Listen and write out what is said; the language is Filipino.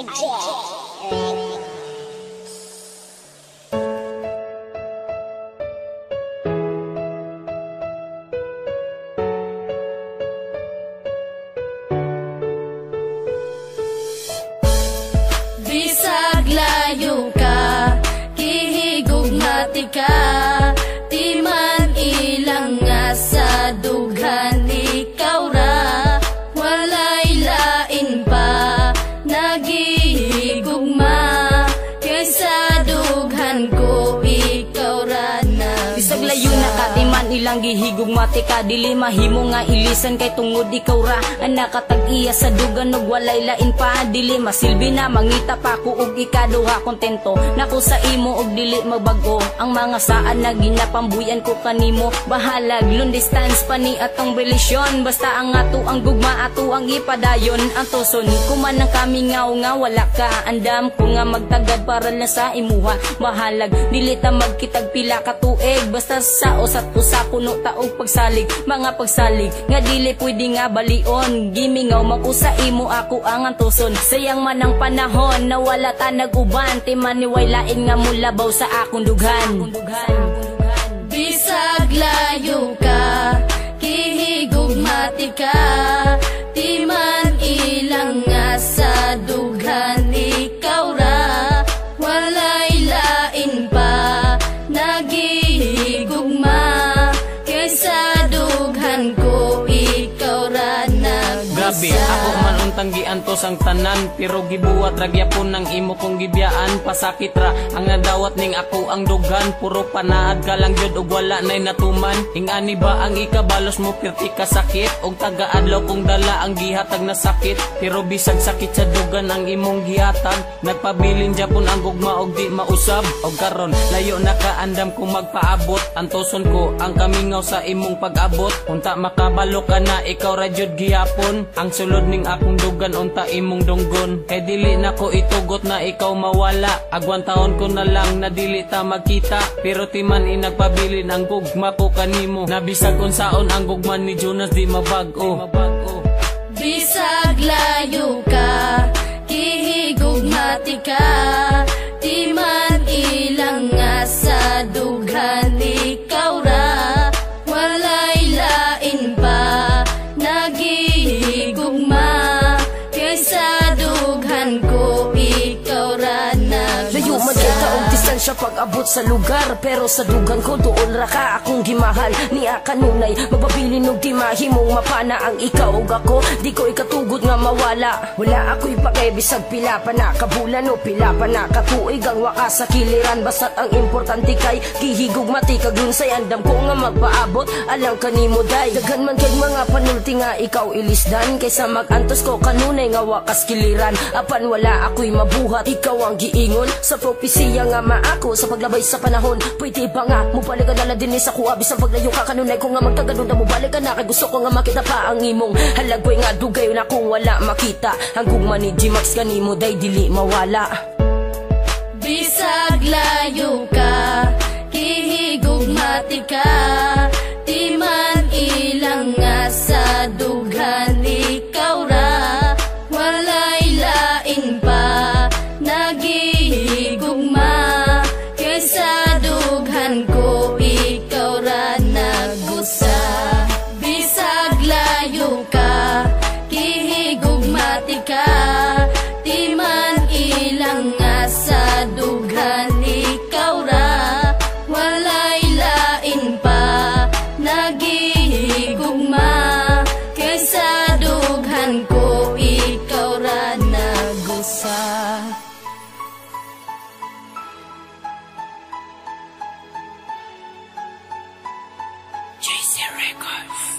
Bisag layo ka, kihigugmati ka, di man ilang nga sa dughan ikaw ra, walay lain pa, nagihigugma, kaysa dughan ko ikaw ra na. Bisag layo na ka, di man ilang gihigugmati ka, dili mahimo nga ilisan kay tungod ikaw ra, ang nakatag-iya sa dugan ug walay lain pa, dili masilbi na mangita pa ko ug ikaduha kontento nako sa imo ug dili magbago ang mga saan na ginapambuyan ko kanimo, bahalag long distance pa ni atong relasyon, basta ang ato ang gugma ato ang ipadayon, ang tuson kuman ang kami nga wala ka, andam ko nga magtagad para na sa imuha, bahalag dili ta magkitag pila ka tuig, basta sa usat usa puno taog pagsalig, mga pagsalig nga dili pwede nga balion, gimingaw makusa imo ako ang antuson, sayang man ang panahon na wala ta nag-uban, timan ni way lain nga mulabaw sa akong dughan. Bisag layo ka, kihigugmati ka, di man ilang nga sa dughan ikaw ra, walay lain pa, nagihigugma, kaysa dughan ko ikaw ra na. Grabe, ako man untang giantos ang tanan, pero gibuhat ragyapon ng imo kong gibiyaan, pasakit ra ang nadawat ning ako ang dugan, puro panaad ka lang jud ug wala nay natuman, ingani ba ang ikabalos mo pirti ka sakit, og taga-adlaw kong dala ang gihatag na sakit, pero bisag sakit sa dugan ang imong gihatag, nagpabilin japon ang gugma og di mausab, og karon layo na kaandam kung magpaabot, antoson ko ang kamingaw sa imong pag-abot, unta makabalo ka na ikaw ra jud gihapon, ang sulod ning akong dugan unta imong dunggon, kay dili na ko itugot na ikaw mawala, agwan taon ko na lang na dili ta magkita, pero timan inagpabilin ang gugma ko kanimo, nabisag unsaon ang gugma ni Jonas di mabag-o. Bisag layo ka, kihigugmati ka, di man ilang nga sa dughan ikaw ra, walay lain pa, nagihigugma, kaysa dughan ko ikaw ra na. Layo man kita og distansya pag-abot sa lugar, pero sa dugan ko doon ra ka akong gimahal, niya kanunay magpabilin og di mahimong mapana ang ikaw ug ako, di ko ikatugod nga mawala, wala ako'y pakebisag pila pa na kabulan o pila pa na katuig ang wakas sa kiliran, basta't ang importante kay gihigugmati kag lunsay, andam ko nga magpaabot alang kanimo day, daghan man kay mga panulti nga ikaw ilisdan, kaysa magantos ko kanunay nga wakas kiliran, apan wala ako'y mabuhat, ikaw ang giingon sa propesiya nga maako sa paglabay sa panahon, pwede ba nga mubalik ka dala din sa kuha, bisang paglayo ka kanunay ko nga magtagadon na mubalik ka na, kay gusto ko nga makita pa ang imong halagway nga dugay na kung wala makita, ang gugma ni G-Max kanimo day dili mawala. Bisag layo ka, kihigugmati ka, di man ilang nga sa dughan ikaw ra, walay lain pa, nagihigugma, kaysa dughan ko ikaw ra nagusa. Bisag layo ka, kihigugmati ka, di man ilang nga sa dughan ikaw ra, walay lain pa, nagihigugma, kaysa dughan ko ikaw ra nagusa. JC Records.